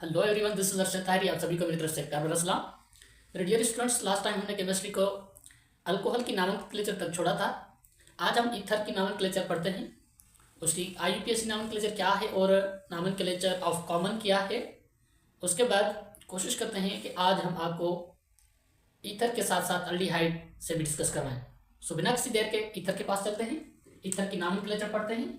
Hello everyone, this is Arshad Tahiri. आप सभी को मेरी तरफ से प्यार भरा सलाम। मेरे डियर स्टूडेंट्स, लास्ट टाइम हमने केमिस्ट्री को अल्कोहल की नॉमेनक्लेचर तक छोड़ा था। आज हम ईथर की नॉमेनक्लेचर पढ़ते हैं। उसकी आईयूपीएसी नॉमेनक्लेचर क्या है और नॉमेनक्लेचर ऑफ कॉमन क्या है। उसके बाद कोशिश करते हैं कि आज हम आपको ईथर के साथ साथ अल्डिहाइड से भी डिस्कस करवाएं। सो बिना किसी देर के ईथर के पास चलते हैं, ईथर की नॉमेनक्लेचर पढ़ते हैं।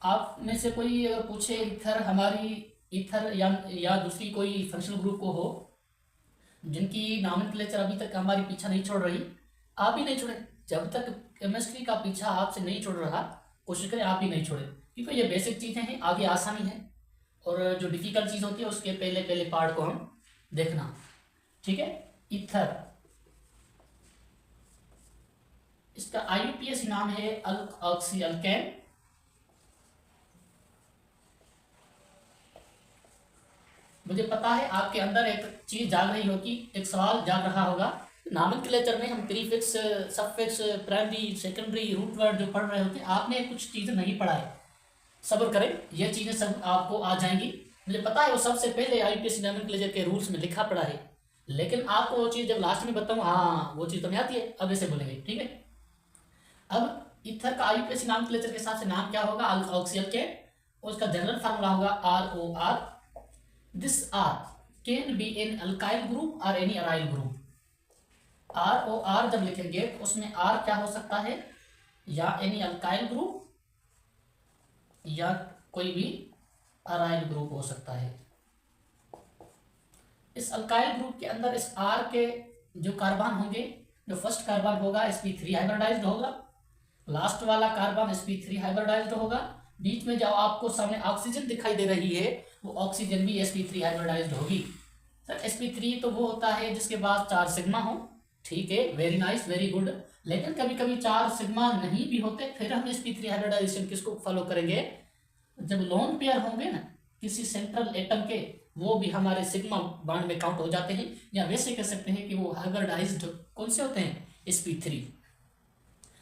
आप में से कोई अगर पूछे ईथर हमारी ईथर या दूसरी कोई फंक्शनल ग्रुप को हो जिनकी नॉमेनक्लेचर अभी तक हमारी पीछा नहीं छोड़ रही, आप ही नहीं छोड़े। जब तक केमिस्ट्री का पीछा आपसे नहीं छोड़ रहा, कोशिश करें आप ही नहीं छोड़े, क्योंकि ये बेसिक चीज़ें हैं, आगे आसानी है। और जो डिफिकल्ट चीज़ होती है उसके पहले पहले पार्ट को हम देखना, ठीक है। ईथर, इसका आईयूपीएसी नाम है ऑक्सी अल्केन। मुझे पता है आपके अंदर एक चीज जाग रही होगी, एक सवाल जाग रहा होगा। नॉमेनक्लेचर में हम prefix, suffix, primary, secondary, root word जो पढ़ रहे होते हैं, आपने कुछ चीज़ें नहीं पढ़ा है। सब्र करें, ये चीज़ें सब आपको आ जाएंगी। मुझे पता है वो सबसे पहले आईपीएसी नॉमेनक्लेचर के रूल्स में लिखा पड़ा है, लेकिन आपको वो चीज़ जब लास्ट में बताऊँ, हाँ वो चीज़ तो नहीं आती है, अब ऐसे बोलेंगे, ठीक है। अब ईथर का आईयूपीएसी नॉमेनक्लेचर के हिसाब से नाम क्या होगा? ऑक्सियल के, उसका जनरल फार्मूला होगा ROR। This R can be in alkyl group or any aryl group। ROR जब लिखेंगे तो उसमें R क्या हो सकता है? या any alkyl group या कोई भी अराइल ग्रुप हो सकता है। इस अल्काइल ग्रुप के अंदर इस R के जो कार्बन होंगे, जो फर्स्ट कार्बन होगा sp3 हाइब्रिडाइज्ड होगा, लास्ट वाला कार्बन sp3 हाइब्रिडाइज्ड होगा, बीच में जो आपको सामने ऑक्सीजन दिखाई दे रही है वो ऑक्सीजन भी sp3 हाइब्रिडाइज्ड होगी। सर sp3 तो वो होता है जिसके पास 4 सिग्मा हो, ठीक है, वेरी नाइस, वेरी गुड। लेकिन कभी कभी 4 सिग्मा नहीं भी होते, फिर हम sp3 हाइब्रिडाइजेशन किसको फॉलो करेंगे? जब लोन पेयर होंगे ना किसी सेंट्रल एटम के, वो भी हमारे सिग्मा बॉन्ड में काउंट हो जाते हैं, या वैसे कह सकते हैं कि वो हाइब्रिडाइज्ड कौन से होते हैं? sp3।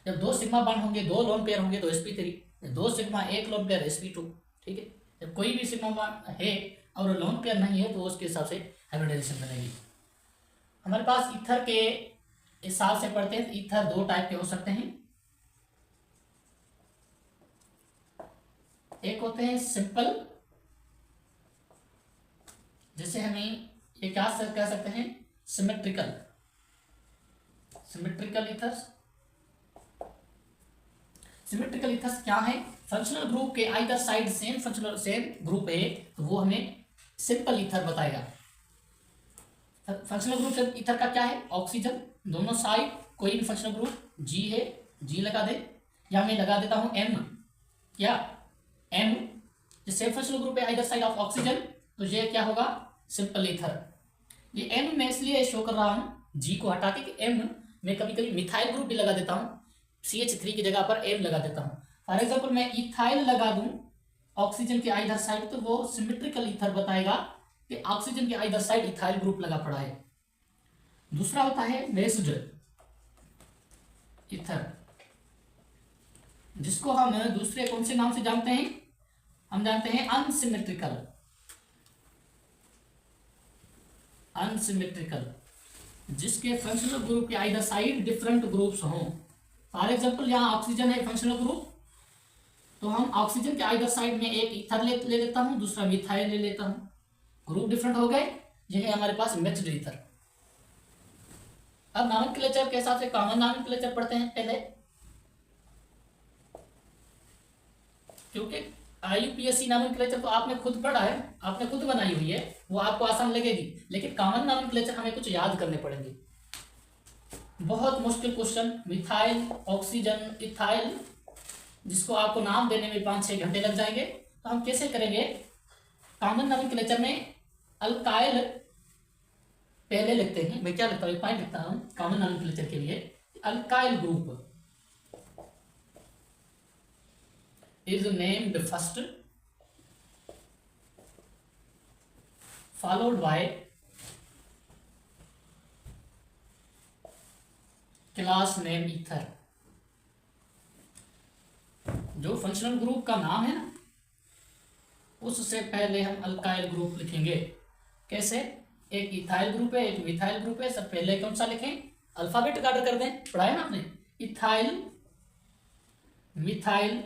जब 2 सिग्मा बॉन्ड होंगे, 2 लोन पेयर होंगे तो sp3, 2 sigma 1 lone pair sp2, ठीक है। जब कोई भी सिग्मा बॉन्ड है और लोन पेयर नहीं है तो उसके हिसाब से हाइब्रिडाइजेशन बनेगी। हमारे पास ईथर के हिसाब से पढ़ते हैं तो ईथर 2 टाइप के हो सकते हैं। एक होते हैं सिंपल, जैसे हमें ये क्या कह सकते हैं? Symmetrical, symmetrical ethers. Symmetrical ethers क्या है? फंक्शनल ग्रुप के either side same functional same group है तो वो हमें सिंपल ईथर बताएगा। फंक्शनल ग्रुप ईथर का क्या है? ऑक्सीजन, दोनों साइड कोई भी फंक्शनल ग्रुप, G है, G लगा दे, या मैं लगा देता हूं M, क्या M, सेम फंक्शनल ग्रुप है आइदर साइड ऑफ ऑक्सीजन, तो ये क्या होगा? Simple ether. ये M मैं इसलिए शो कर रहा हूं G को हटा के कि M मैं कभी कभी मिथाइल ग्रुप भी लगा देता हूं, CH3 की जगह पर M लगा देता हूं। फॉर एग्जाम्पल मैं इथाइल लगा दूं ऑक्सीजन के आइदर साइड, तो वो सिमेट्रिकल ईथर बताएगा कि ऑक्सीजन के आइदर साइड इथाइल ग्रुप लगा पड़ा है। दूसरा होता है बेस्ड ईथर, जिसको हम दूसरे कौन से नाम से जानते हैं? हम जानते हैं अनसिमेट्रिकल, अनसिमेट्रिकल, जिसके फंक्शनल ग्रुप के आइदर साइड डिफरेंट ग्रुप्स हों। फॉर एग्जाम्पल यहाँ ऑक्सीजन है फंक्शनल ग्रुप, तो हम ऑक्सीजन के आइदर साइड में एक ईथर ले लेता हूं, दूसरा मिथाइल ले लेता हूं, ग्रुप डिफरेंट हो गए, यह है हमारे पास मिक्स्ड ईथर। अब नॉमेनक्लेचर के हिसाब से कॉमन नॉमेनक्लेचर पढ़ते हैं पहले, क्योंकि आईयूपीएसी नॉमेनक्लेचर तो आपने खुद पढ़ा है, आपने खुद बनाई हुई है, वो आपको आसान लगेगी, लेकिन कॉमन नॉमेनक्लेचर हमें कुछ याद करने पड़ेंगे। बहुत मुश्किल क्वेश्चन, मिथाइल, ऑक्सीजन, इथाइल, जिसको आपको नाम देने में 5-6 घंटे लग जाएंगे, तो हम कैसे करेंगे? कॉमन नॉमेनक्लेचर में अल्काइल पहले लिखते हैं, मैं क्या लिखता हूँ, पॉइंट लिखता हूँ कॉमन नॉमेनक्लेचर के लिए। Alkyl group is named first followed by class name ether. जो फंक्शनल ग्रुप का नाम है ना, उससे पहले हम अल्काइल ग्रुप लिखेंगे। कैसे? एक इथाइल ग्रुप है, एक मिथाइल ग्रुप है। सब पहले कौन सा लिखें? अल्फाबेट ऑर्डर कर दें, पढ़ाया ना आपने। इथाइल, मिथाइल,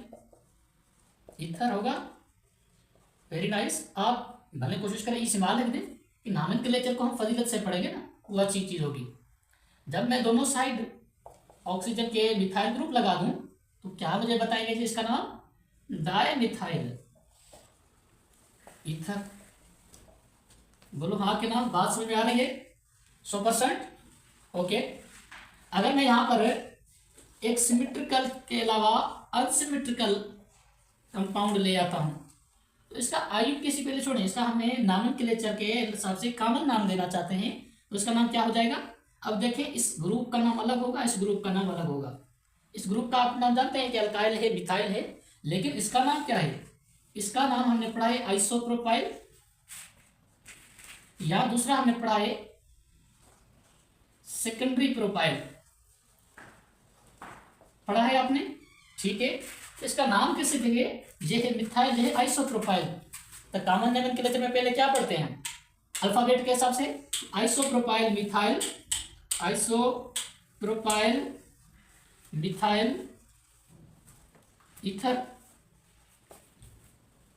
ईथर होगा। Very nice. आप भले कोशिश करें इस्तेमाल लिख दें कि नॉमेनक्लेचर को हम फजीलत से पढ़ेंगे ना, वो अच्छी चीज होगी। जब मैं दोनों साइड ऑक्सीजन के मिथाइल ग्रुप लगा दूं तो क्या मुझे बताएंगे जी इसका नाम? Di methyl ether. बोलो हाँ के नाम। बात समझ में आ रही है? 100%। ओके। अगर मैं यहाँ पर एक सिमेट्रिकल के अलावा अनसिमेट्रिकल कंपाउंड ले आता हूँ तो इसका आईयूपीएसी पहले छोड़ें, इसका हमें नॉमेनक्लेचर के हिसाब से कॉमन नाम देना चाहते हैं तो इसका नाम क्या हो जाएगा? अब देखें, इस ग्रुप का नाम अलग होगा, इस ग्रुप का नाम अलग होगा। इस ग्रुप का आप नाम जानते हैं कि अल्काइल है, मिथाइल है, लेकिन इसका नाम क्या है? इसका नाम हमने पढ़ा है आइसोप्रोपाइल, या दूसरा हमने पढ़ा है सेकेंडरी प्रोपाइल। पढ़ा है आपने? ठीक है। तो इसका नाम कैसे देंगे? ये है मिथाइल, ये है आइसोप्रोपाइल। तो कॉमन नोमेनक्लेचर में पहले क्या पढ़ते हैं? अल्फाबेट के हिसाब से isopropyl methyl, isopropyl methyl ether.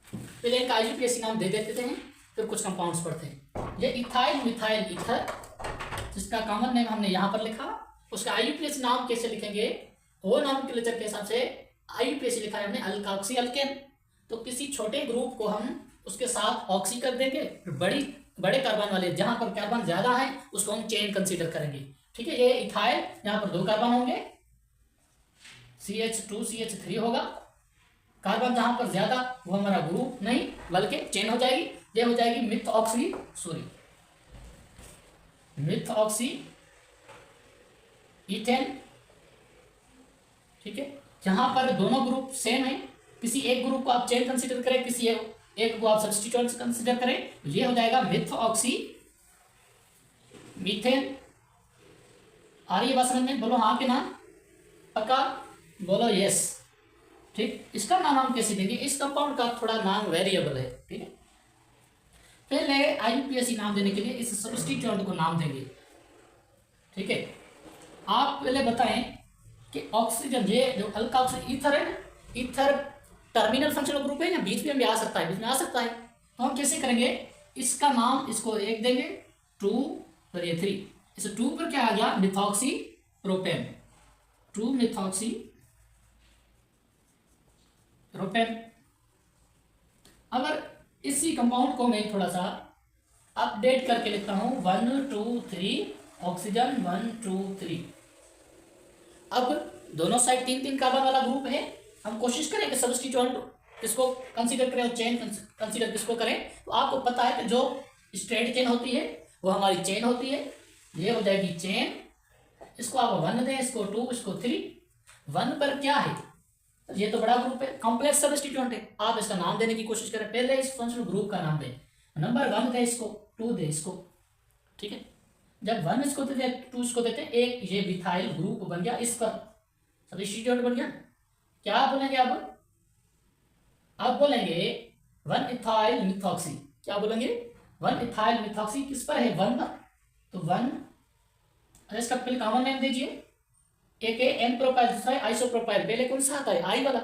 पहले इनका आईयूपीएसी नाम दे देते हैं, फिर कुछ कंपाउंड्स पढ़ते हैं। ये इथाइल मिथाइल ईथर, जिसका कॉमन नेम हमने यहाँ पर लिखा, उसका आईयूपीएसी नाम कैसे लिखेंगे? वो नॉमेनक्लेचर के हिसाब से आईयूपीएसी लिखा है हमने अल्काक्सी अल्केन। तो किसी छोटे ग्रुप को हम उसके साथ ऑक्सी कर देंगे, बड़े कार्बन वाले जहां पर कार्बन ज्यादा है उसको हम चेन कंसीडर करेंगे। ठीक है। ये इथाइल, यहाँ पर 2 कार्बन होंगे, CH2 CH3 होगा। कार्बन जहां पर ज्यादा वो हमारा ग्रुप नहीं बल्कि चेन हो जाएगी। ये हो जाएगी मिथऑक्सी इथेन। ठीक है। जहां पर दोनों ग्रुप सेम है, किसी एक ग्रुप को आप चेन कंसीडर करें, किसी एक को आप सब्स्टिट्यूएंट कंसीडर करें, तो ये हो जाएगा मिथऑक्सी मीथेन। आ रही है बात समझ में? बोलो हाँ के नाम। पक्का? बोलो यस। ठीक। इसका नाम हम कैसे देंगे? इस कंपाउंड का थोड़ा नाम वेरिएबल है। ठीक है। पहले आईयूपीएसी नाम देने के लिए इस सब्स्टिट्यूएंट को नाम देंगे। ठीक है। आप पहले बताएं कि ऑक्सीजन, ये जो अल्काक्सी ईथर है, ईथर टर्मिनल फंक्शनल ग्रुप है या बीच में भी आ सकता है? बीच में आ सकता है। तो हम कैसे करेंगे? इसका नाम, इसको 1 देंगे, 2 और ये 3। इस 2 पर क्या आ गया? Methoxy propane, 2 methoxy propane. अगर इसी कंपाउंड को मैं थोड़ा सा अपडेट करके लिखता हूं, 1 2 3 ऑक्सीजन, 1 2 3। अब दोनों साइड 3 कार्बन वाला ग्रुप है। हम कोशिश करें कि सब्स्टिट्यूएंट किसको कंसीडर करें और चेन कंसीडर किसको करें। तो आपको पता है कि जो स्ट्रेट चेन होती है वो हमारी चेन होती है। ये हो जाएगी चेन। इसको आप 1 दें, इसको 2, इसको 3। 1 पर क्या है? ये तो बड़ा ग्रुप है, कॉम्प्लेक्स सब्स्टिट्यूएंट है। आप इसका नाम देने की कोशिश करें, पहले इस फंक्शनल ग्रुप का नाम दें। नंबर 1 दे, इसको 2 दे, इसको। ठीक है। जब 1 इसको देते, 2 इसको देते, एक ये मिथाइल ग्रुप बन गया, इस पर सब्स्टिट्यूएंट बन गया। क्या बोलेंगे अब? अब बोलेंगे 1 इथाइल मिथॉक्सी। क्या बोलेंगे? 1 इथाइल मिथॉक्सी किस पर है? 1 पर। तो 1, इसका पहले कॉमन नेम दीजिए। एक है एन प्रोपाइल, दूसरा है आइसोप्रोपाइल। पहले कौन सा आता है? आई वाला,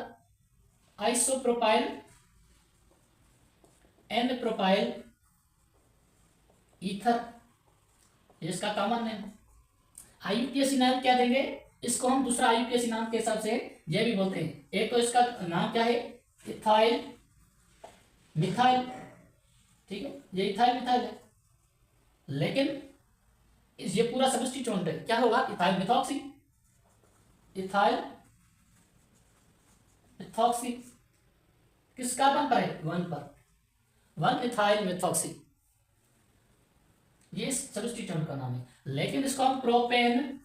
आइसोप्रोपाइल, एन प्रोपाइल ईथर, इसका कॉमन नेम। आईयूपीएसी नाम क्या देंगे? इसको हम दूसरा आईयूपीएसी नाम के हिसाब से ये भी बोलते हैं। एक तो इसका नाम क्या है? Ethyl methyl. ठीक है। ये इथाइल मिथाइल है, लेकिन ये पूरा सब्स्टिट्यूएंट है। क्या होगा? Ethyl methoxy, ethyl methoxy. किस कार्बन पर है? 1 पर। 1 इथाइल मिथॉक्सी, ये सब्स्टिट्यूएंट का नाम है। लेकिन इसको हम प्रोपेन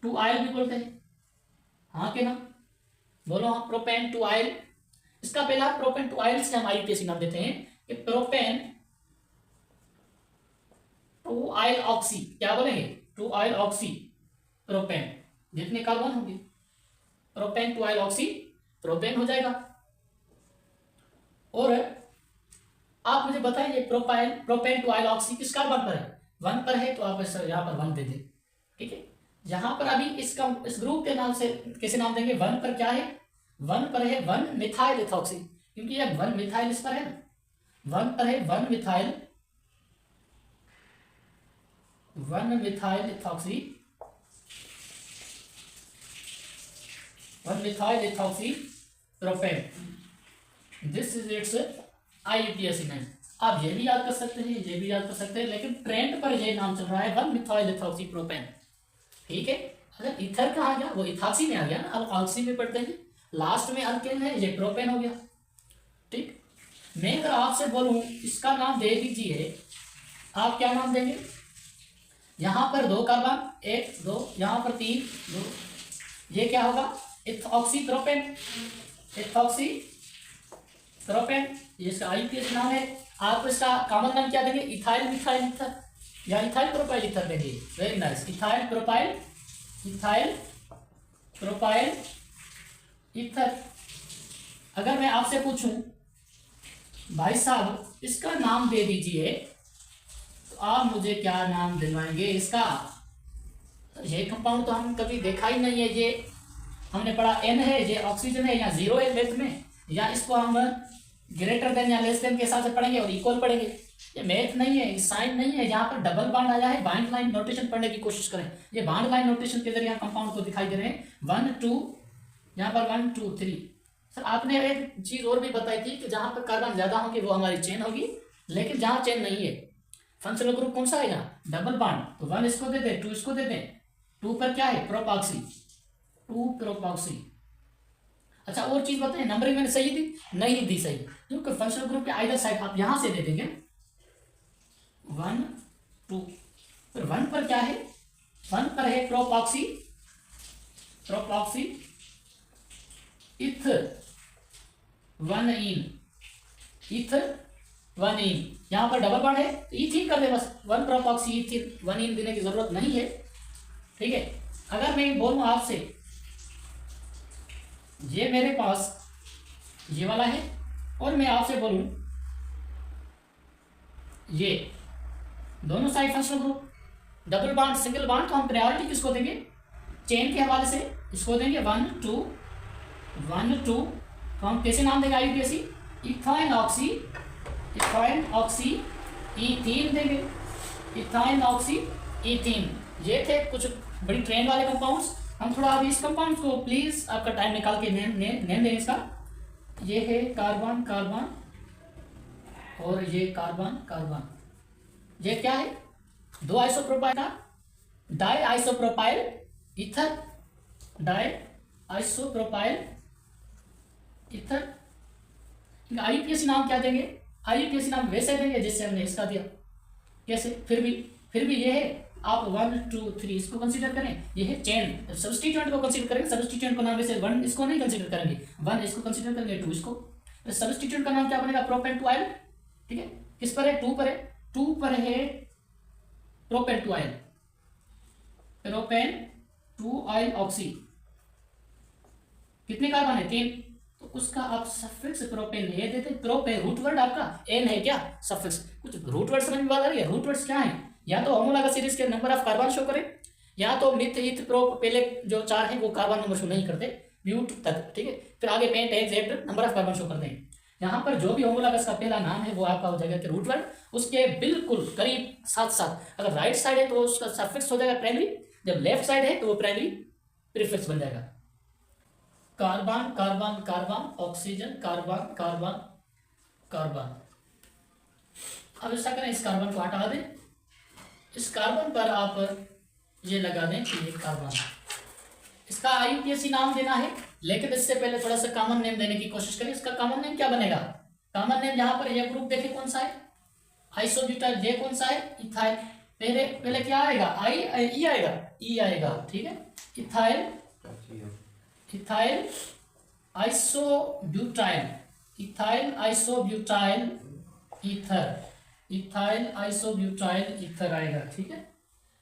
टू आयल भी बोलते हैं। हाँ के ना? बोलो हाँ। Propane two oil. इसका पहला प्रोपेन टू आयल से हम आईयूपीएसी नाम देते हैं कि प्रोपेन टू आयल ऑक्सी। क्या बोलेंगे? Two yl oxy propane. जितने कार्बन होंगे, propane two yl oxy propane हो जाएगा। और आप मुझे बताइए प्रोपेन टू आइल ऑक्सी किस कार्बन पर है, 1 पर है, तो आप यहाँ पर 1 दे दें। ठीक है, यहाँ पर अभी इस ग्रुप के नाम से कैसे नाम देंगे, 1 पर क्या है, 1 पर है 1 मिथाइल इथॉक्सी, क्योंकि ये 1 मिथाइल इस पर है ना, 1 पर है 1 methyl ethoxy, 1 methyl ethoxy propane, this is it's IUPAC name. आप ये भी याद कर सकते हैं, ये भी याद कर सकते हैं, लेकिन ट्रेंड पर ये नाम चल रहा है 1 मिथाइल इथॉक्सी प्रोपेन। ठीक है, अगर इथर कहा गया वो इथॉक्सी में आ गया ना, अब ऑक्सी में पढ़ते हैं, लास्ट में अल्केन है, ये प्रोपेन हो गया। ठीक, मैं अगर आपसे बोलूं इसका नाम दे दीजिए, आप क्या नाम देंगे, यहां पर 2 कार्बन 1 2, यहां पर 3 2, ये क्या होगा, इथॉक्सी प्रोपेन, इथॉक्सी प्रोपेन, ये इसका IUPAC नाम है। आप इसका कॉमन नाम क्या देंगे, इथाइल मिथाइल ईथर या इथाइल प्रोपाइल ईथर देंगे। Very nice, ethyl propyl ether. अगर मैं आपसे पूछूं भाई साहब इसका नाम दे दीजिए, तो आप मुझे क्या नाम दिलवाएंगे इसका, ये कंपाउंड तो हम कभी देखा ही नहीं है, ये हमने पढ़ा N है, ये ऑक्सीजन है, या 0 है मैथ में, या इसको हम ग्रेटर देन या लेस देन के हिसाब से पढ़ेंगे और इक्वल पढ़ेंगे। ये मैथ नहीं है, साइन नहीं है, यहाँ पर डबल बॉन्ड आया है, बाइंड लाइन नोटेशन पढ़ने की कोशिश करें। ये बॉन्ड लाइन नोटेशन के जरिए कंपाउंड को दिखाई दे रहे हैं, 1 2, यहाँ पर 1 2 3। सर आपने एक चीज और भी बताई थी कि जहाँ पर कार्बन ज्यादा होंगे वो हमारी चेन होगी, लेकिन जहाँ चेन नहीं है फंक्शनल ग्रुप कौन सा आएगा, डबल बॉन्ड, तो 1 इसको दे दें, 2 इसको दे दें, 2 पर क्या है, प्रोपॉक्सी, 2 प्रोपॉक्सी। अच्छा और चीज बताएं, नंबरिंग मैंने सही दी, नहीं दी सही, क्योंकि फंक्शनल ग्रुप के आइदर साइड आप यहां से दे देंगे 1 2, फिर 1 पर क्या है, 1 पर है प्रोपॉक्सी इथर 1 इन, यहां पर डबल बॉन्ड है तो इथीन कर दे बस, 1 प्रोपॉक्सी इथीन, 1 इन देने की जरूरत नहीं है। ठीक है, अगर मैं बोलूं आपसे ये मेरे पास ये वाला है, और मैं आपसे बोलूं ये दोनों side functional group, double bond single bond, तो हम प्रायोरिटी किसको देंगे, चेन के हवाले से इसको देंगे 1 2 1 2, तो हम कैसे नाम देंगे IUPAC, इथाइन ऑक्सी इथीन देंगे, इथाइन ऑक्सी इथीन। ये थे कुछ बड़ी ट्रेंड वाले कंपाउंड्स। हम थोड़ा अभी इस कंपाउंड को प्लीज आपका टाइम निकाल के नेम दें इसका। ये है कार्बन कार्बन और ये कार्बन कार्बन, ये क्या है, 2 आइसोप्रोपाइल का di isopropyl ether, di isopropyl ether. IUPAC नाम क्या देंगे, IUPAC नाम वैसे देंगे जैसे हमने इसका दिया, कैसे, फिर भी ये है, आप 1 2 3 इसको कंसीडर करें, ये है चेन, सब्स्टिट्यूएंट को कंसीडर करेंगे, सब्स्टिट्यूएंट का नाम वैसे 1 इसको नहीं कंसीडर करेंगे, 1 इसको कंसीडर करेंगे, 2 इसको, तो सब्स्टिट्यूएंट का नाम क्या बनेगा, प्रोपेन टू आइल। ठीक है, किस पर है, 2 पर है, 2 पर है प्रोपेन टू आइल, प्रोपेन टू आइल ऑक्सी, कितने कार्बन है, 3, तो उसका आप सफिक्स प्रोपेन ले देते, प्रोपेन रूट वर्ड आपका एन है क्या, सफिक्स, कुछ रूट वर्ड समझ में बात आ रही है, रूट वर्ड्स क्या है, या तो होमोलॉगस सीरीज के नंबर ऑफ कार्बन शो करें, या तो मिथ ईथ प्रो पहले जो 4 हैं वो कार्बन नंबर शो नहीं करते ब्यूट तक। ठीक है, फिर आगे पेंट एन जेड नंबर ऑफ कार्बन शो करते हैं। यहाँ पर जो भी होमोलॉगस का पहला नाम है वो आपका हो जाएगा रूट वर्ड, उसके बिल्कुल करीब साथ साथ अगर राइट साइड है तो उसका सफिक्स हो जाएगा प्राइमरी, जब लेफ्ट साइड है तो वो प्राइमरी प्रीफिक्स बन जाएगा। Carbon carbon carbon, oxygen carbon carbon carbon. अब ऐसा करें, इस कार्बन को हटा दें, इस कार्बन पर आप ये लगा दें कि ये कार्बन, इसका IUPAC नाम देना है, लेकिन इससे पहले थोड़ा सा कॉमन नेम देने की कोशिश करें। इसका कॉमन नेम क्या बनेगा, कॉमन नेम यहाँ पर ये ग्रुप देखें कौन सा है, आइसोब्यूटाइल, ये कौन सा है, इथाइल। पहले क्या आएगा, ई आएगा। ठीक है, ethyl isobutyl, ethyl isobutyl ether आएगा। ठीक है,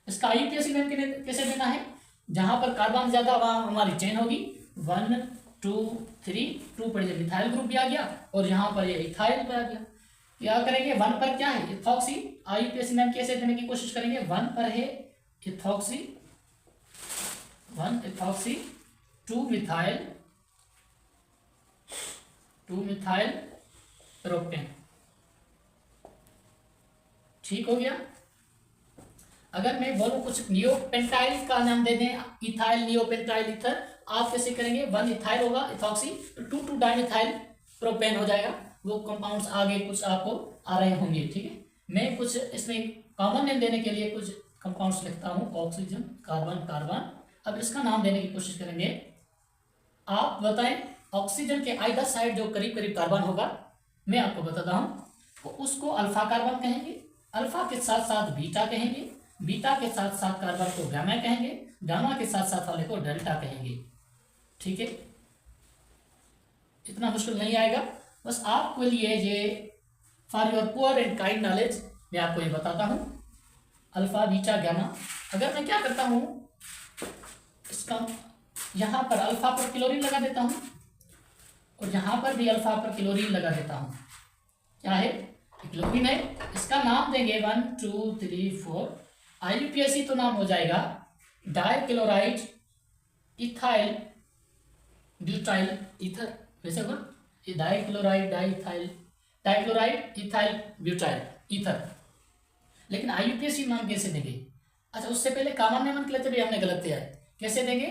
इसका IUPAC नेम कैसे देना है, जहां पर कार्बन ज्यादा वहां हमारी चेन होगी, 1 2 3 2 पर ये मिथाइल ग्रुप भी आ गया और यहाँ पर ये इथाइल पे आ गया। क्या करेंगे 1 पर क्या है इथॉक्सी, आईयूपीएसी नाम कैसे देने की कोशिश करेंगे 1 पर है इथॉक्सी 1 इथॉक्सी 2 मिथाइल प्रोपेन। ठीक हो गया। अगर मैं बोलूं कुछ नियोपेंटाइल का नाम दे दें इथाइल नियोपेंटाइल ईथर, आप कैसे करेंगे 1 इथाइल होगा इथॉक्सी तो 2 डाइमिथाइल प्रोपेन हो जाएगा। वो कंपाउंड्स आगे कुछ आपको आ रहे होंगे। ठीक है, मैं कुछ इसमें कॉमन नेम देने के लिए कुछ कंपाउंड्स लिखता हूं ऑक्सीजन कार्बन कार्बन। अब इसका नाम देने की कोशिश करेंगे। आप बताएं ऑक्सीजन के आइदर साइड जो करीब करीब कार्बन होगा मैं आपको बताता हूं तो उसको अल्फा कार्बन कहेंगे, अल्फा के साथ साथ बीटा कहेंगे, बीटा के साथ साथ कार्बन को गामा कहेंगे, गामा के साथ साथ वाले को डेल्टा कहेंगे। ठीक है, इतना मुश्किल नहीं आएगा। बस आपके लिए ये for your poor and kind knowledge मैं आपको ये बताता हूँ अल्फा बीटा गामा। अगर मैं क्या करता हूँ इसका यहाँ पर अल्फा पर क्लोरीन लगा देता हूँ और यहाँ पर भी अल्फा पर क्लोरीन लगा देता हूँ। क्या है क्लोरीन है, इसका नाम देंगे 1 2 3 4 आईयूपीएसी तो नाम हो जाएगा डाइक्लोराइड इथाइल ब्यूटाइल ईथर। वैसे होगा ये डाइक्लोराइड इथाइल ब्यूटाइल ईथर। लेकिन आईयूपीएसी नाम कैसे देंगे? अच्छा उससे पहले कॉमन नोमेनक्लेचर भी हमने गलत किया है। कैसे देंगे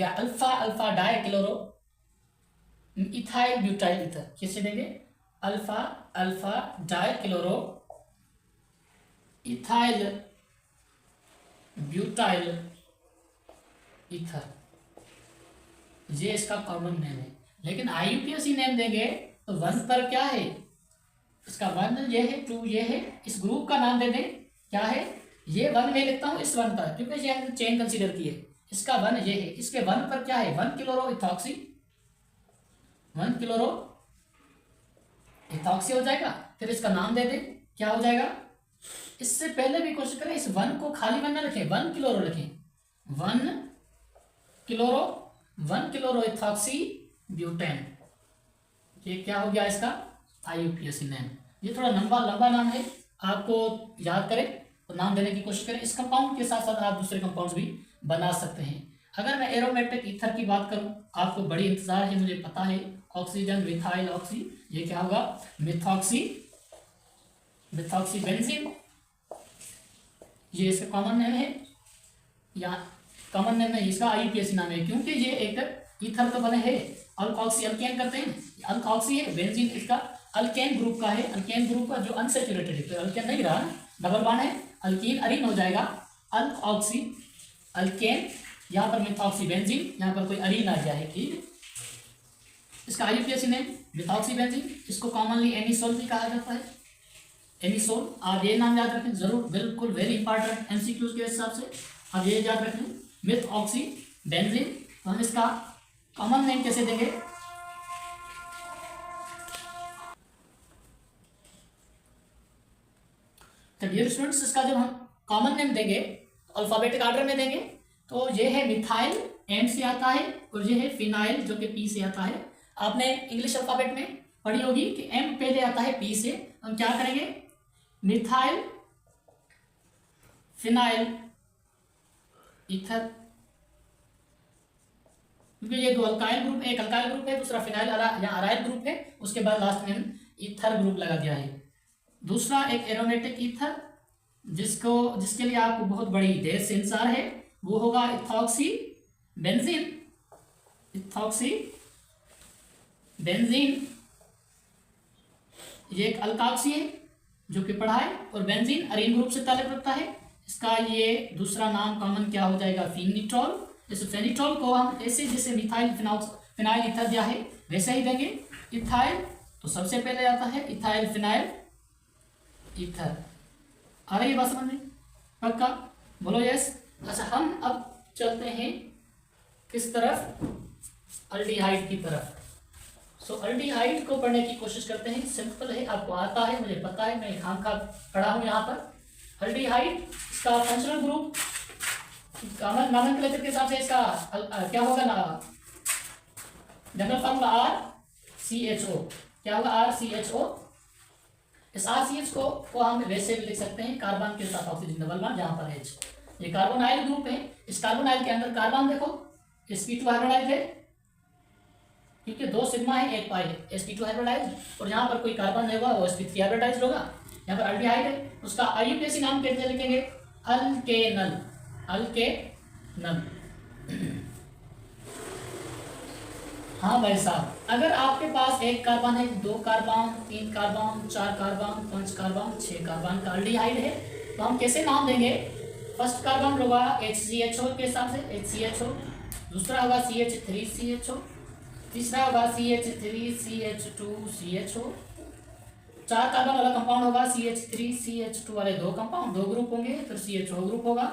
alpha alpha dichloro ethyl butyl ether. कैसे देंगे alpha alpha dichloro ethyl butyl ether, ये इसका कॉमन नेम है। लेकिन आईयूपीएसी नेम देंगे तो 1 पर क्या है इसका 1 ये है 2 ये है, इस ग्रुप का नाम दे दें क्या है ये 1 में लिखता हूं इस 1 पर क्योंकि ये हमने चेन कंसीडर की है। इसका 1 ये है, इसके 1 पर क्या है 1 क्लोरो इथॉक्सी 1 क्लोरो इथॉक्सी हो जाएगा। फिर इसका नाम दे दें क्या हो जाएगा। इससे पहले भी कोशिश करें इस 1 को खाली 1 ना लिखें 1 क्लोरो लिखें 1 क्लोरो इथॉक्सी ब्यूटेन। ये क्या हो गया इसका आईयूपीएसी नेम। ये थोड़ा लंबा नाम है, आपको याद करें तो नाम देने की कोशिश करें। इस कंपाउंड के साथ साथ आप दूसरे कंपाउंड्स भी बना सकते हैं। अगर मैं एरोमेटिक ईथर की बात करूं आपको बड़ी इंतजार है, मुझे पता है। ऑक्सीजन मिथाइल ऑक्सी, ये क्या होगा मिथॉक्सी बेंजीन, ये इसका कॉमन नेम है। या कॉमन नेम नहीं इसका आईयूपीएसी नाम है क्योंकि ये एक ईथर तो बने है अल्कोक्सी अल्केन करते हैं। अल्कोक्सी है, बेंजीन इसका अल्केन ग्रुप का है, अल्केन ग्रुप का जो अनसेचुरेटेड है तो अल्केन नहीं रहा डबल बॉन्ड है, अल्कीन अरीन हो जाएगा अल्कोक्सी अल्केन। यहाँ पर मिथॉक्सी बेंजीन, यहाँ पर कोई अरीन आ गया है। ठीक, इसका आईयूपीएसी नेम मिथॉक्सी बेंजीन। इसको कॉमनली एनिसोल भी कहा जाता है, एनिसोल। आप ये नाम याद रखें जरूर, बिल्कुल वेरी इंपॉर्टेंट एमसीक्यूज के हिसाब से आप ये याद रखें मिथॉक्सी बेंजीन। तो हम इसका कॉमन नेम कैसे देंगे तो डियर स्टूडेंट्स इसका जब हम कॉमन नेम देंगे अल्फाबेटिक ऑर्डर में देंगे तो ये है मिथाइल एम से आता है और ये है फिनाइल जो कि पी से आता है। आपने इंग्लिश अल्फाबेट में पढ़ी होगी कि एम पहले आता है पी से। हम क्या करेंगे मिथाइल फिनाइल ईथर, क्योंकि ये दो अल्काइल ग्रुप, एक अल्काइल ग्रुप है दूसरा फिनाइल या अराइल ग्रुप है, उसके बाद लास्ट में ईथर ग्रुप लगा दिया है। दूसरा एक एरोमेटिक ईथर जिसके लिए आपको बहुत बड़ी देर से इंतजार है वो होगा इथॉक्सी बेंजीन। ये एक अल्काक्सी है जो कि पढ़ा है और बेंजीन अरीन ग्रुप से ताल्लुक रखता है। इसका ये दूसरा नाम कॉमन क्या हो जाएगा फिनिट्रॉल। जैसे फेनिट्रॉल को हम ऐसे जैसे मिथाइल फिनाइल ईथर दिया है वैसे ही देंगे। इथाइल तो सबसे पहले आता है इथाइल फिनाइल ईथर। आ रही है बात समझ में? पक्का बोलो यस। अच्छा हम अब चलते हैं किस तरफ अल्डिहाइड की तरफ। सो अल्डिहाइड को पढ़ने की कोशिश करते हैं। सिंपल है, आपको आता है, मुझे पता है, मैं खाम खा पढ़ा हूँ यहाँ पर। अल्डिहाइड इसका फंक्शनल ग्रुप नोमेनक्लेचर के हिसाब से इसका क्या होगा ना जनरल फार्मूला RCHO, क्या होगा RCHO। इस RCH को हम वैसे भी लिख सकते हैं कार्बन के साथ ऑक्सीजन डबल बॉन्ड जहां पर H, ये कार्बोनाइल ग्रुप है। इस कार्बोनाइल के अंदर कार्बन देखो sp2 हाइब्रिडाइज्ड है, क्योंकि 2 सिग्मा है 1 पाई है, sp2 हाइब्रिडाइज्ड, और जहां पर कोई कार्बन नहीं होगा वो sp3 हाइब्रिडाइज्ड होगा। यहाँ पर अल्डिहाइड है, उसका IUPAC नाम कैसे लिखेंगे, अल्केनल, अल्केनल। हाँ भाई साहब, अगर आपके पास 1 कार्बन है, 2 carbon, 3 carbon, 4 carbon, 5 carbon, 6 carbon का अल्डिहाइड है, तो हम कैसे नाम देंगे। फर्स्ट कार्बन होगा HCHO के हिसाब से HCHO, दूसरा होगा CH3CHO, तीसरा होगा CH3CH2CHO, 4 कार्बन वाला कंपाउंड होगा CH3CH2 वाले 2 कंपाउंड, 2 ग्रुप होंगे, फिर CHO ग्रुप होगा,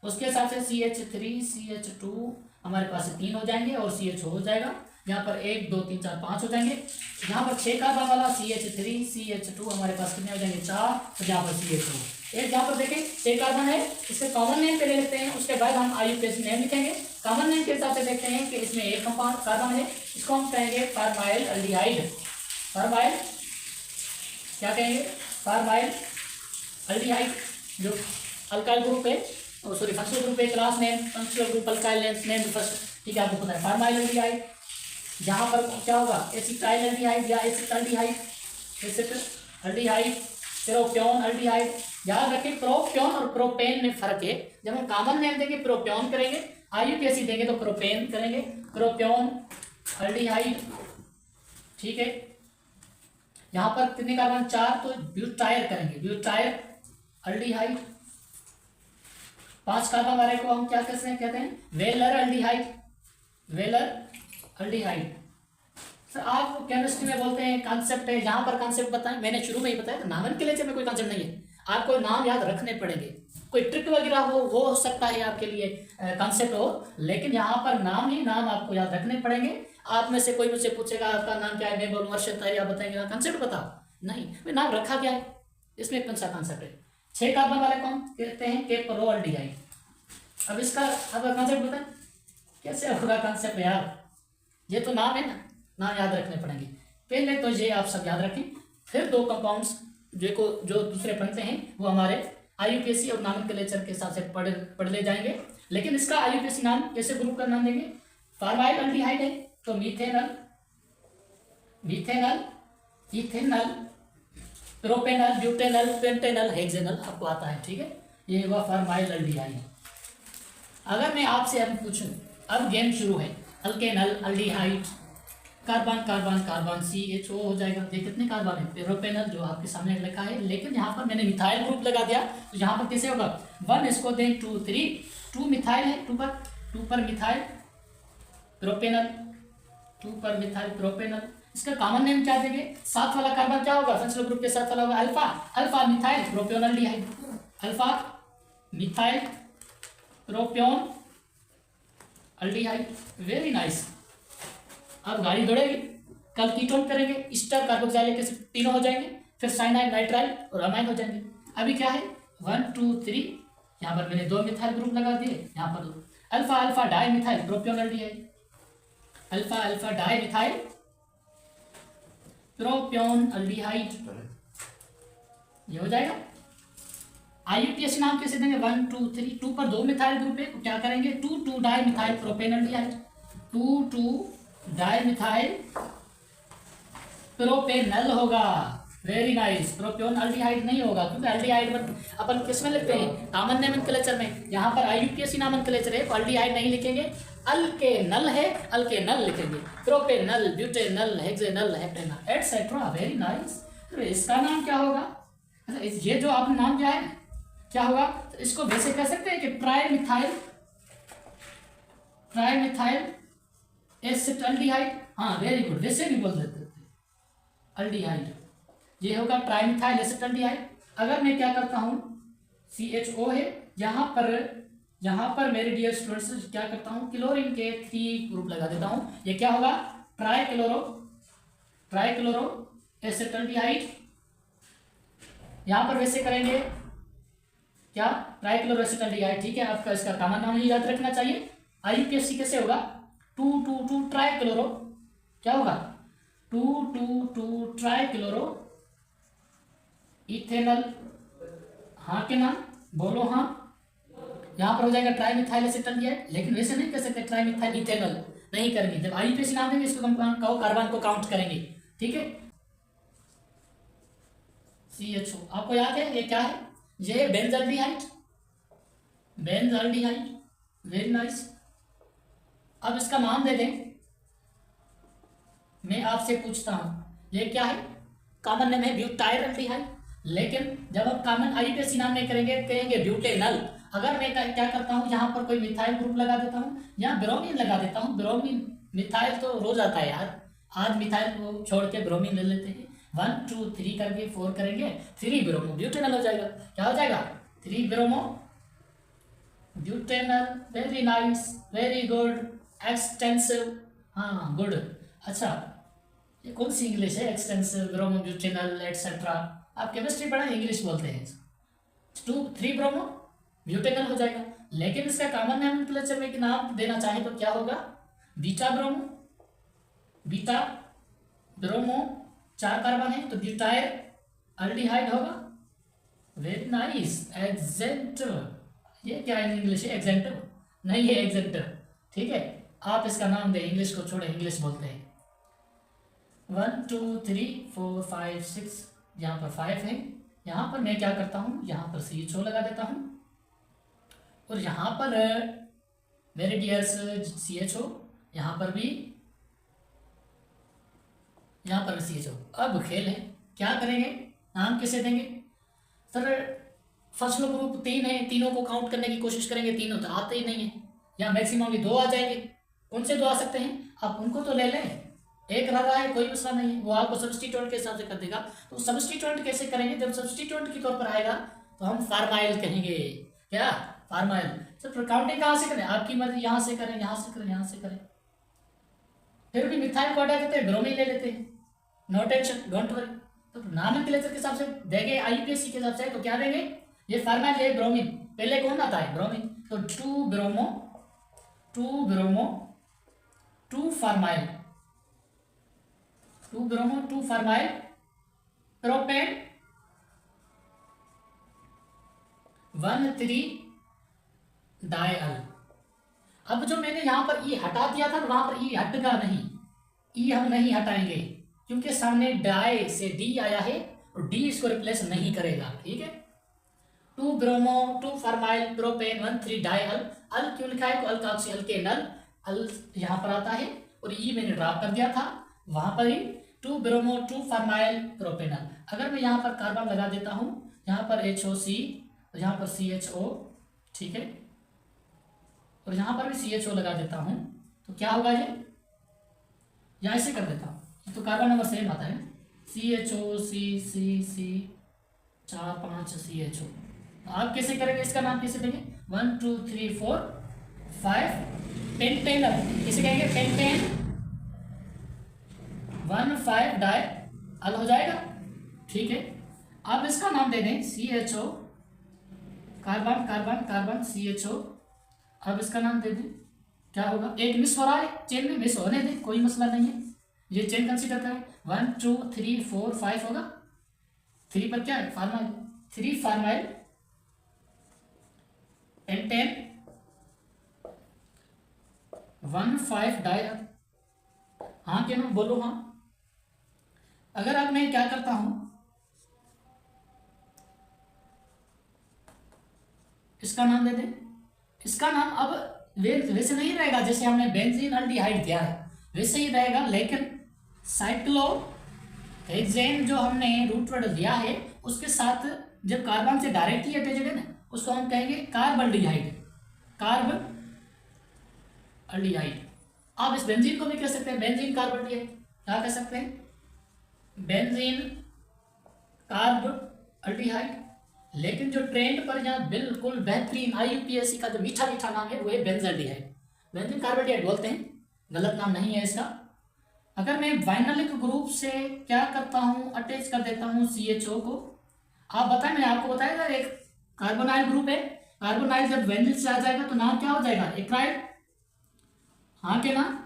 उसके हिसाब से CH3CH2 हमारे पास 3 हो जाएंगे और CHO हो जाएगा। यहाँ पर 1 2 3 4 5 हो जाएंगे। यहाँ पर 6 कार्बन वाला CH3CH2 हमारे पास कितने हो जाएंगे 4, तो यहाँ पर CHO एक, यहाँ पर देखें 6 कार्बन है, इसके कॉमन नेम पे ले लेते हैं, उसके बाद हम IUPAC नेम लिखेंगे। कॉमन नेम के हिसाब से देखते हैं कि इसमें 1 कंपाउंड कार्बन है, इसको हम कहेंगे फार्माइल अल्डिहाइड। फार्माइल क्या कहेंगे, फार्माइल अल्डिहाइड, जो अल्काइल ग्रुप है, सॉरी फंक्शनल ग्रुप है, class name functional group, alkyl name first, ठीक है आपको पता है फार्माइल अल्डिहाइड। जहाँ पर क्या होगा एसिटाइल अल्डिहाइड या एसिटाल्डिहाइड, एसिटाल्डिहाइड, प्रोपियोन अल्डिहाइड। याद रखें प्रोपियोन और प्रोपेन में फर्क है, जब हम कॉमन नेम देंगे प्रोपियोन करेंगे, IUPAC देंगे तो प्रोपेन करेंगे, प्रोपियोन अल्डिहाइड, ठीक है। यहाँ पर कितने कार्बन 4, तो ब्यूटाइल करेंगे, ब्यूटाइल अल्डिहाइड। 5 कार्बन वाले को हम क्या कहते हैं valeraldehyde, valeraldehyde. Sir आप केमिस्ट्री में बोलते हैं कॉन्सेप्ट है, जहां पर कॉन्सेप्ट बताएं, मैंने शुरू में ही बताया नामन के लेक्चर में कोई कॉन्सेप्ट नहीं है, आपको नाम याद रखने पड़ेंगे। कोई ट्रिक वगैरह हो सकता है आपके लिए कॉन्सेप्ट हो, लेकिन यहाँ पर नाम ही नाम आपको याद रखने पड़ेंगे। आप में से कोई मुझसे पूछेगा आपका नाम क्या है, मैं बोलूँ अर्शद है, आप बताएंगे कॉन्सेप्ट बताओ, नहीं भाई नाम रखा क्या है, इसमें कौन सा कॉन्सेप्ट है। 6 कार्बन वाले कौन कहते हैं केप्रो अल्डिहाइड। अब इसका आपका कॉन्सेप्ट बताएं, कैसे होगा कॉन्सेप्ट यार, ये तो नाम है ना, नाम याद रखने पड़ेंगे। पहले तो ये आप सब याद रखें, फिर 2 कंपाउंड्स जो दूसरे बनते हैं वो हमारे IUPAC और नॉमेनक्लेचर के हिसाब से पढ़ ले जाएंगे। लेकिन इसका IUPAC नाम कैसे ग्रुप का नाम देंगे, फार्माइल अल्डिहाइड है तो methanal, methanal, ethanal, propanal, butanal, pentanal, hexanal आपको आता है, ठीक है, ये हुआ फार्माइल अल्डिहाइड। अगर मैं आपसे अब पूछूं, अब गेम शुरू है, alkanal aldehyde, carbon carbon carbon CHO हो जाएगा, देखिए कितने कार्बन है, प्रोपेनल जो आपके सामने लिखा है, लेकिन यहाँ पर मैंने मिथाइल ग्रुप लगा दिया, तो यहाँ पर कैसे होगा 1 इसको दें 2 3, 2 मिथाइल है, 2 पर मिथाइल प्रोपेनल, 2 पर मिथाइल प्रोपेनल। इसका कॉमन नेम क्या देंगे, 7 वाला कार्बन क्या होगा फंक्शनल ग्रुप के साथ वाला होगा alpha, alpha methyl propionaldehyde, alpha methyl propion aldehyde, very nice. अब गाड़ी दौड़ेगी, कल कीटोन करेंगे, ईस्टर कार्बोक्सिलिक एसिड, तीनों हो जाएंगे, फिर साइनाइड नाइट्राइल और अमाइन हो जाएंगे। अभी क्या है 1 2 3, यहाँ पर मैंने 2 मिथाइल ग्रुप लगा दिए, यहाँ पर 2 alpha alpha di methyl propionaldehyde, alpha alpha di methyl propion aldehyde, ये हो जाएगा। IUPAC नाम कैसे देंगे 1 2 3, 2 पर 2 मिथाइल ग्रुप है, क्या करेंगे 2 2 di methyl propanaldehyde, 2 2 di methyl propanal होगा, वेरी नाइस। प्रोपियोन अल्डिहाइड नहीं होगा, क्योंकि अल्डिहाइड अपन किस में लिखते हैं कॉमन नोमेनक्लेचर में, यहाँ पर IUPAC नोमेनक्लेचर है तो अल्डिहाइड नहीं लिखेंगे, अल्केनल है अल्केनल लिखेंगे, propanal, butanal, hexanal, heptanal etcetera, very nice. तो इसका नाम क्या होगा, ये जो आपने नाम दिया है क्या होगा, तो इसको वैसे कह सकते हैं कि ट्राई मिथाइल एसिटाल्डिहाइड, हाँ वेरी गुड, वैसे भी बोल देते थे अल्डिहाइड, ये होगा ट्राई मिथाइल एसिटाल्डिहाइड। अगर मैं क्या करता हूँ CHO है, यहाँ पर मेरे डियर स्टूडेंट्स क्या करता हूँ क्लोरीन के 3 ग्रुप लगा देता हूँ, ये क्या होगा ट्राई क्लोरो एसिटाल्डिहाइड। यहाँ पर वैसे करेंगे क्या ट्राइक्लोरो एसिटाल्डिहाइड, ठीक है, आपका इसका कॉमन नाम ही याद रखना चाहिए। IUPAC कैसे होगा 2 2 2 ट्राइक्लोरो क्या होगा, 2 ट्राई क्लोरो इथेनल, हाँ के नाम बोलो हाँ। यहाँ पर हो जाएगा ट्राई मिथाइल एसिटल्डिहाइड, लेकिन वैसे नहीं कर सकते ट्राई मिथाइल इथेनल, नहीं करेंगे। जब आईयूपीएसी नाम देंगे इसको कार्बन को काउंट करेंगे, ठीक है। CHO आपको याद है ये क्या है, ये बेंजल्डिहाइड, बेंजल्डिहाइड, वेरी नाइस। अब इसका नाम दे दें, मैं आपसे पूछता हूं ये क्या है, कॉमन नेम है ब्यूटाइलडिहाइड, लेकिन जब हम कॉमन आईयूपीएसी नाम नहीं करेंगे, कहेंगे ब्यूटेनल। अगर मैं क्या करता हूँ, यहाँ पर कोई मिथाइल ग्रुप लगा देता हूँ, यहाँ ब्रोमीन लगा देता हूँ, ब्रोमीन मिथाइल तो रोज आता है यार, आज मिथाइल को छोड़ के ब्रोमीन ले लेते हैं, 1 2 3 करके 4 करेंगे, 3 ब्रोमो ब्यूटेनल हो जाएगा। क्या हो जाएगा, 3 bromo butanal. Very nice, very good, extensive, हाँ गुड। अच्छा ये कौन सी इंग्लिश है, एक्सटेंसिव, ब्रोमो ब्यूटेनल एटसेट्रा, आप केमिस्ट्री पढ़ा इंग्लिश बोलते हैं। 3 ब्रोमो ब्यूटेनल हो जाएगा, लेकिन इसका कॉमन नोमेनक्लेचर में नाम देना चाहे तो क्या होगा, beta bromo, beta bromo 4 carbon है तो ब्यूटाइल अल्डिहाइड होगा। वेरी नाइस, एक्जेंटिव, ये क्या है इंग्लिश है, एक्जेंटिव नहीं है, एक्जेंटिव, ठीक है। आप इसका नाम दें, इंग्लिश को छोड़े, इंग्लिश बोलते हैं। 1 2 3 4 5 6, यहाँ पर 5 है, यहाँ पर मैं क्या करता हूँ, यहाँ पर CHO लगा देता हूँ, और यहाँ पर मेरे डियर्स CHO, यहाँ पर भी CHO। अब खेल है, क्या करेंगे, नाम कैसे देंगे सर, फर्स्ट ग्रुप 3 है, तीनों को काउंट करने की कोशिश करेंगे, तीनों तो आते ही नहीं है, या मैक्सिमम भी 2 आ जाएंगे। कौन से 2 आ सकते हैं, आप उनको तो ले लें, एक रह रहा है कोई मसला नहीं है, वो आपको सब्स्टिट्यूएंट के हिसाब से कर देगा। तो सब्स्टिट्यूएंट कैसे करेंगे, जब सब्स्टिट्यूएंट के तौर पर आएगा तो हम फार्माइल कहेंगे, क्या फार्माइल। सर काउंटिंग कहाँ से करें, आपकी मर्जी, यहाँ से करें, यहाँ से करें, यहाँ से करें, फिर भी मिथाइल को हटा देते हैं, ब्रोमीन ले लेते हैं, नो टेंशन, डोंट वरी। तो नोमेनक्लेचर के हिसाब से देंगे, आईयूपीएसी के हिसाब से तो क्या देंगे, ये फार्माइल, ये ब्रोमीन, पहले कौन आता है, ब्रोमीन, तो 2 ब्रोमो 2 फार्माइल, 2 ब्रोमो 2 फार्माइल प्रोपेन 1 3 डायल। अब जो मैंने यहाँ पर ई हटा दिया था, वहां पर ई हटेगा नहीं, ई हम नहीं हटाएंगे, क्योंकि सामने डाई से डी आया है और डी इसको रिप्लेस नहीं करेगा, ठीक है। 2 ब्रोमो 2 फार्माइल प्रोपेन 1 3 डायल। अल क्यों लिखा है, तो अल्काक्सी अल्केनल, अल यहाँ पर आता है, और ई मैंने ड्रॉप कर दिया था वहां पर ही, 2 ब्रोमो 2 फार्माइल प्रोपेनल। अगर मैं यहाँ पर कार्बन लगा देता हूँ, यहाँ पर HOC, तो यहाँ पर CHO, ठीक है, और यहाँ पर भी CHO लगा देता हूँ, तो क्या होगा ये, या ऐसे कर देता हूँ, तो कार्बन नंबर सेम आता है, CHO C 4 5 CHO। आप कैसे करेंगे, इसका नाम कैसे देंगे, 1 2 3 4 5 पेंटेनल, कैसे कहेंगे, पेंटेन 1 5 डाई अल हो जाएगा, ठीक है। अब इसका नाम दे दें CHO, carbon carbon carbon CHO। अब इसका नाम दे दें, क्या होगा, एक मिस हो रहा है, चेन में मिस होने दें, कोई मसला नहीं है, ये चेन कंसीडर करें, 1 2 3 4 5 होगा, 3 पर क्या है, फार्माइल, 3 फार्माइल पेंटेन 1 5 डाई, हाँ क्या ना बोलो हाँ। अगर अब मैं क्या करता हूं, इसका नाम दे दें, इसका नाम अब वैसे नहीं रहेगा जैसे हमने बेंजीन अल्डिहाइड दिया है, वैसे ही रहेगा, लेकिन साइक्लोहेक्सेन जो हमने रूट वर्ड दिया है उसके साथ जब कार्बन से डायरेक्टली अटैच है ना, उसको हम कहेंगे कार्बल्डिहाइड, कार्बन अल्डिहाइड। आप इस बेंजीन को भी कह सकते हैं बेंजीन कार्बल्डिहाइड, क्या कह सकते हैं, बेंजीन कार्बल्डिहाइड। लेकिन जो ट्रेंड पर यहाँ बिल्कुल बेहतरीन आईयूपीएसी का जो मीठा मीठा नाम है वो है बेंजल्डिहाइड, बेंजीन कार्बल्डिहाइड बोलते हैं, गलत नाम नहीं है इसका। अगर मैं वाइनलिक ग्रुप से क्या करता हूँ, अटैच कर देता हूँ CHO को, आप बताएं, मैंने आपको बताया था एक कार्बोनाइल ग्रुप है, कार्बोनाइल जब वेनिल से आ जाएगा तो नाम क्या हो जाएगा, एक्राइल, हाँ के नाम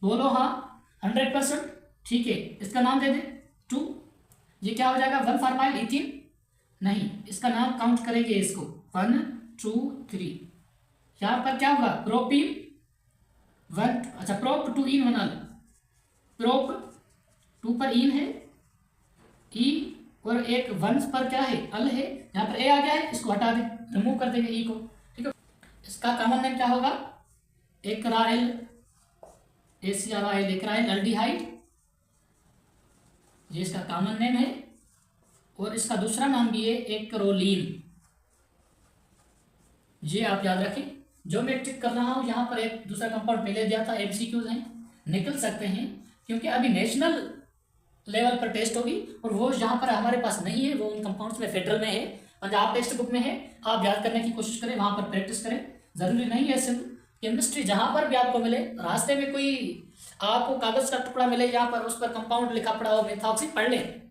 बोलो हाँ। 100%। ठीक है, इसका नाम दे दे 2। ये क्या हो जाएगा 1 फॉर्माइल इथीन, नहीं इसका नाम काउंट करेंगे इसको 1 2 3। यहाँ पर क्या होगा प्रोपीन 1, अच्छा प्रोप 2 इन 1 अल, प्रोप 2 पर इन है ई, और एक 1 पर क्या है अल है, यहाँ पर ए आ गया है, इसको हटा दे, रिमूव कर देंगे ई को। ठीक है, इसका कॉमन नेम क्या होगा एक्राइल, ACRIL एक्राइल एल्डिहाइड, ये इसका कॉमन नेम है। और इसका दूसरा नाम भी है एक्रोलीन, ये आप याद रखें। जो मैं टिक कर रहा हूं यहाँ पर एक दूसरा कंपाउंड पहले दिया था, MCQs हैं, निकल सकते हैं क्योंकि अभी नेशनल लेवल पर टेस्ट होगी और वो यहाँ पर हमारे पास नहीं है, वो उन कंपाउंड्स में फेडरल में है, पंजाब टेक्स्ट बुक में है। आप याद करने की कोशिश करें, वहां पर प्रैक्टिस करें, जरूरी नहीं है सिर्फ केमिस्ट्री जहां पर भी आपको मिले, रास्ते में कोई आपको कागज का टुकड़ा मिले यहाँ पर उस पर कंपाउंड लिखा पड़ा हो मिथॉक्सी, पढ़ लें,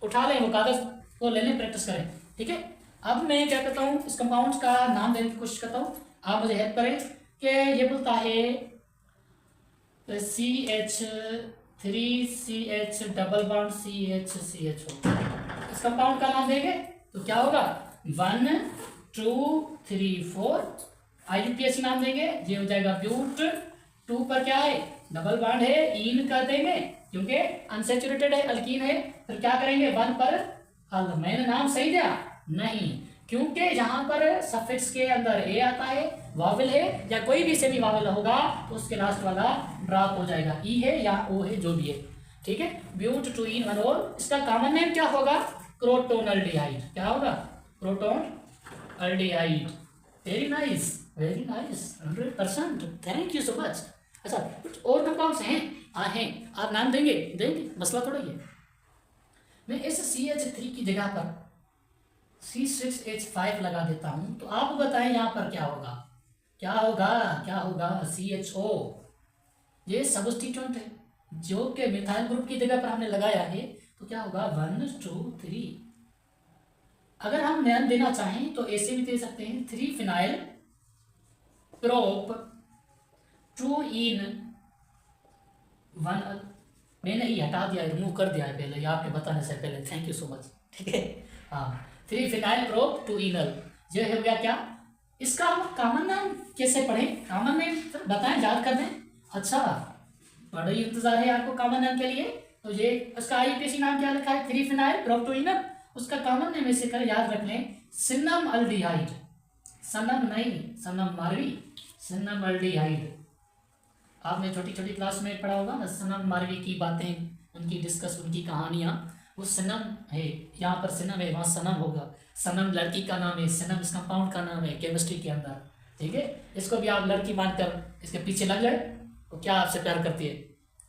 उठा लें वो कागज को, ले लें, प्रैक्टिस करें। ठीक है, अब मैं क्या करता हूँ इस कंपाउंड्स का नाम देने की कोशिश करता हूँ, आप मुझे हेल्प करें कि ये बोलता है CH3CH डबल बॉन्ड CH इस कंपाउंड का नाम देंगे तो क्या होगा 1 2 3 4, IUPAC नाम देंगे, ये हो जाएगा ब्यूट। 2 पर क्या है डबल बॉन्ड है, इन कर देंगे क्योंकि अनसेचुरेटेड है, अल्कीन है। फिर क्या करेंगे 1 पर अल, मैंने नाम सही दिया नहीं, क्योंकि यहाँ पर सफिक्स के अंदर ए आता है, वावल है या कोई भी सेमी वावल होगा तो उसके लास्ट वाला ड्रॉप हो जाएगा, ई है या ओ है जो भी है। ठीक है, ब्यूट 2 इन 1 और इसका कॉमन नेम क्या होगा क्रोटोनल्डिहाइड, क्या होगा crotonaldehyde. Very nice 100%, thank you so much. अच्छा कुछ और कंपाउंड्स हैं आप नाम देंगे, मसला थोड़ा ही है। मैं इस CH3 की जगह पर C6H5 लगा देता हूं तो आप बताएं यहाँ पर क्या होगा CHO, ये सबस्टिट्यूएंट है जो कि मिथाइल ग्रुप की जगह पर हमने लगाया है, तो क्या होगा 1 2 3। अगर हम नाम देना चाहें तो ऐसे भी दे सकते हैं 3 फिनाइल प्रोप 2 इन 1 अल, मैंने ये हटा दिया, रिमूव कर दिया है पहले, आपके बताने से पहले, थैंक यू सो मच। ठीक है, हाँ 3 फिनाइल प्रोप 2 इनल, ये हो गया क्या। इसका हम कॉमन नाम कैसे पढ़ें, कॉमन नेम बताएं, याद कर दें। अच्छा बड़ा ही इंतजार है आपको कॉमन नाम के लिए, तो ये उसका IUPAC नाम क्या लिखा है 3 फिनाइल प्रोप 2 इनल, उसका कॉमन नेम ऐसे कर याद रख लें सिन्नम अल्डिहाइड, सनम नहीं सनम मारवी, सिन्नम अल्डिहाइड। आपने छोटी क्लास में पढ़ा होगा ना सनम मारवी की बातें, उनकी डिस्कस, उनकी कहानियाँ, वो सनम है, यहाँ पर सनम है, वहाँ सनम होगा, सनम लड़की का नाम है, सनम इस कंपाउंड का नाम है केमिस्ट्री के अंदर। ठीक है, इसको भी आप लड़की मानकर इसके पीछे लग जाए तो क्या आपसे प्यार करती है।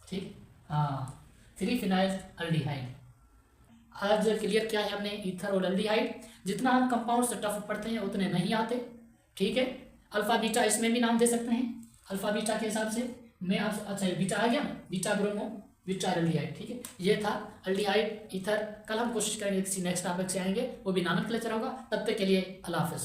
ठीक, हाँ 3 फिनाइल अल्डिहाइड। आज क्लियर किया है हमने ईथर और अल्डिहाइड। जितना हम कंपाउंड से टफ पढ़ते हैं उतने नहीं आते। ठीक है, अल्फा बीटा इसमें भी नाम दे सकते हैं, अल्फा बीटा के हिसाब से मैं आप, अच्छा बीटा आ गया, बीटा ब्रोमो बीटा अल्डिहाइड। ठीक है, ये था अल्डिहाइड ईथर। कल हम कोशिश करेंगे किसी नेक्स्ट टॉपिक से आएंगे, वो भी नामक लेक्चर होगा। तब तक के लिए अल्लाह हाफ़िज़।